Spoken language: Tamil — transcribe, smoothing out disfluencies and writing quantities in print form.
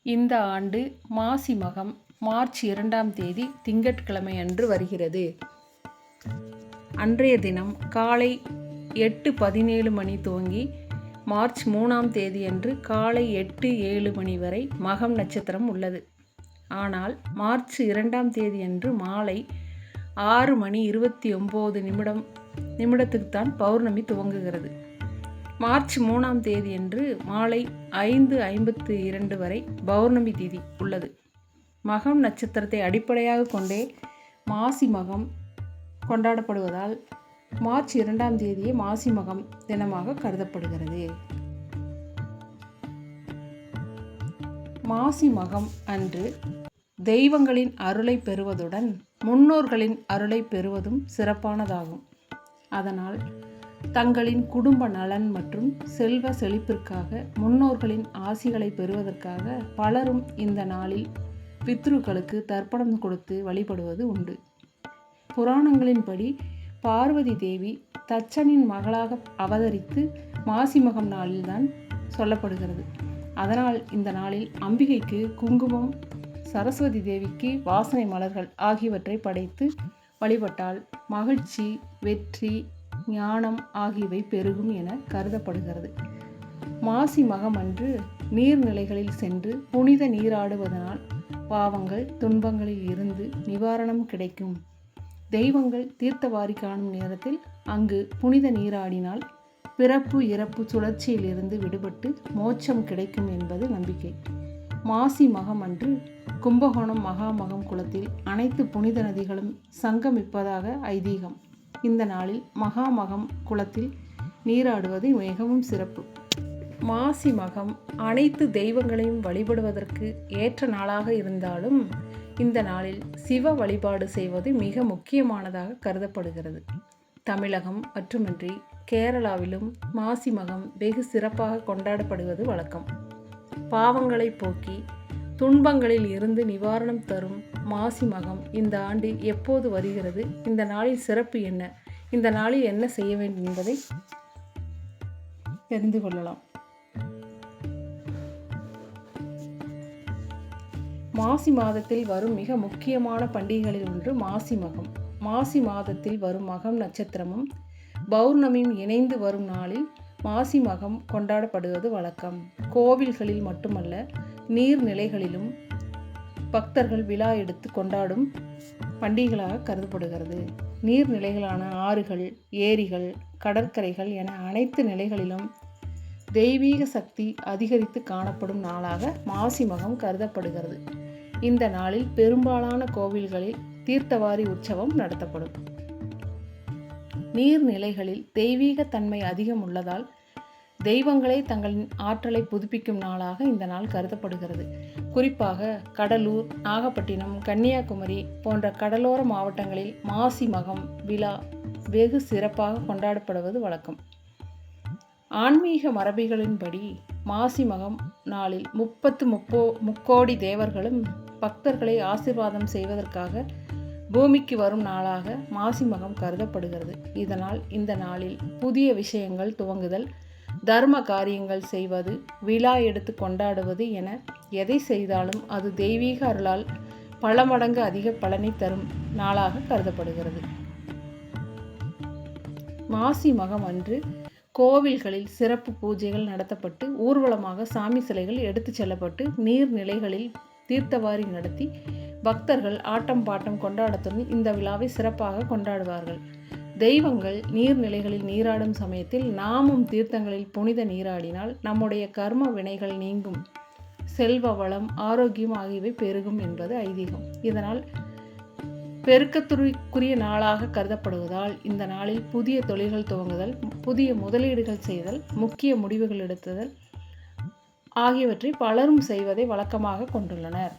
இந்த ஆண்டு மாசி மகம் மார்ச் 2ஆம் தேதி திங்கட்கிழமை அன்று வருகிறது. அன்றைய தினம் காலை 8:17 மணி துவங்கி மார்ச் 3ஆம் தேதியன்று காலை 8:07 மணி வரை மகம் நட்சத்திரம் உள்ளது. ஆனால் மார்ச் 2ஆம் தேதியன்று மாலை 6:29 நிமிடத்துக்குத்தான் பௌர்ணமி துவங்குகிறது. மார்ச் 3ஆம் தேதியன்று மாலை 5:52 வரை பௌர்ணமி திதி உள்ளது. மகம் நட்சத்திரத்தை அடிப்படையாக கொண்டே மாசி மகம் கொண்டாடப்படுவதால் மார்ச் 2ஆம் தேதியே மாசி மகம் தினமாக கருதப்படுகிறது. மாசி மகம் அன்று தெய்வங்களின் அருளை பெறுவதுடன் முன்னோர்களின் அருளை பெறுவதும் சிறப்பானதாகும். அதனால் தங்களின் குடும்ப நலன் மற்றும் செல்வ செழிப்பிற்காக முன்னோர்களின் ஆசிகளை பெறுவதற்காக பலரும் இந்த நாளில் பித்ருக்களுக்கு தர்ப்பணம் கொடுத்து வழிபடுவது உண்டு. புராணங்களின்படி பார்வதி தேவி தச்சனின் மகளாக அவதரித்து மாசி மகம் நாளில்தான் சொல்லப்படுகிறது. அதனால் இந்த நாளில் அம்பிகைக்கு குங்குமம், சரஸ்வதி தேவிக்கு வாசனை மலர்கள் ஆகியவற்றை படைத்து வழிபட்டால் மகிழ்ச்சி, வெற்றி, ஞானம் ஆகியவை பெருகும் என கருதப்படுகிறது. மாசி மகம் அன்று நீர்நிலைகளில் சென்று புனித நீராடுவதனால் பாவங்கள், துன்பங்களில் இருந்து நிவாரணம் கிடைக்கும். தெய்வங்கள் தீர்த்தவாரி காணும் நேரத்தில் அங்கு புனித நீராடினால் பிறப்பு இறப்பு சுழற்சியில் இருந்து விடுபட்டு மோட்சம் கிடைக்கும் என்பது நம்பிக்கை. மாசி மகம் அன்று கும்பகோணம் மகாமகம் குளத்தில் அனைத்து புனித நதிகளும் சங்கமிப்பதாக ஐதீகம். இந்த நாளில் மகாமகம் குளத்தில் நீராடுவது மிகவும் சிறப்பு. மாசி மகம் அனைத்து தெய்வங்களையும் வழிபடுவதற்கு ஏற்ற நாளாக இருந்தாலும் இந்த நாளில் சிவ வழிபாடு செய்வது மிக முக்கியமானதாக கருதப்படுகிறது. தமிழகம் மட்டுமின்றி கேரளாவிலும் மாசி மகம் வெகு சிறப்பாக கொண்டாடப்படுவது வழக்கம். பாவங்களை போக்கி துன்பங்களில் இருந்து நிவாரணம் தரும் மாசி மகம் இந்த ஆண்டு எப்போது வருகிறது, இந்த நாளில் சிறப்பு என்ன, இந்த நாளில் என்ன செய்ய வேண்டும் என்பதை தெரிந்து கொள்ளலாம். மாசி மாதத்தில் வரும் மிக முக்கியமான பண்டிகைகளில் ஒன்று மாசி மகம். மாசி மாதத்தில் வரும் மகம் நட்சத்திரமும் பௌர்ணமியும் இணைந்து வரும் நாளில் மாசி மகம் கொண்டாடப்படுவது வழக்கம். கோவில்களில் மட்டுமல்ல, நீர்நிலைகளிலும் பக்தர்கள் விழா எடுத்து கொண்டாடும் பண்டிகைகளாக கருதப்படுகிறது. நீர்நிலைகளான ஆறுகள், ஏரிகள், கடற்கரைகள் என அனைத்து நிலைகளிலும் தெய்வீக சக்தி அதிகரித்து காணப்படும் நாளாக மாசி மகம் கருதப்படுகிறது. இந்த நாளில் பெரும்பாலான கோவில்களில் தீர்த்தவாரி உற்சவம் நடத்தப்படும். நீர்நிலைகளில் தெய்வீக தன்மை அதிகம் உள்ளதால் தெய்வங்களே தங்களின் ஆற்றலை புதுப்பிக்கும் நாளாக இந்த நாள் கருதப்படுகிறது. குறிப்பாக கடலூர், நாகப்பட்டினம், கன்னியாகுமரி போன்ற கடலோர மாவட்டங்களில் மாசி மகம் விழா வெகு சிறப்பாக கொண்டாடப்படுவது வழக்கம். ஆன்மீக மரபிகளின்படி மாசி மகம் நாளில் 30 தேவர்களும் பக்தர்களை ஆசீர்வாதம் செய்வதற்காக பூமிக்கு வரும் நாளாக மாசி மகம் கருதப்படுகிறது. இதனால் இந்த நாளில் புதிய விஷயங்கள் துவங்குதல், தர்ம காரியங்கள் செய்வது, விழா எடுத்து கொண்டாடுவது என எதை செய்தாலும் அது தெய்வீக அருளால் பல மடங்கு அதிக பலனை தரும் நாளாக கருதப்படுகிறது. மாசி மகம் அன்று கோவில்களில் சிறப்பு பூஜைகள் நடத்தப்பட்டு ஊர்வலமாக சாமி சிலைகள் எடுத்து செல்லப்பட்டு நீர்நிலைகளில் தீர்த்தவாரி நடத்தி பக்தர்கள் ஆட்டம் பாட்டம் கொண்டாடத்துடன் இந்த விழாவை சிறப்பாக கொண்டாடுவார்கள். தெய்வங்கள் நீர்நிலைகளில் நீராடும் சமயத்தில் நாமும் தீர்த்தங்களில் புனித நீராடினால் நம்முடைய கர்ம வினைகள் நீங்கும், செல்வ வளம், ஆரோக்கியம் ஆகியவை பெருகும் என்பது ஐதீகம். இதனால் பெருக்கத்துக்குரிய நாளாக கருதப்படுவதால் இந்த நாளில் புதிய தொழில்கள் துவங்குதல், புதிய முதலீடுகள் செய்தல், முக்கிய முடிவுகள் எடுத்தல் ஆகியவற்றை பலரும் செய்வதை வழக்கமாக கொண்டுள்ளனர்.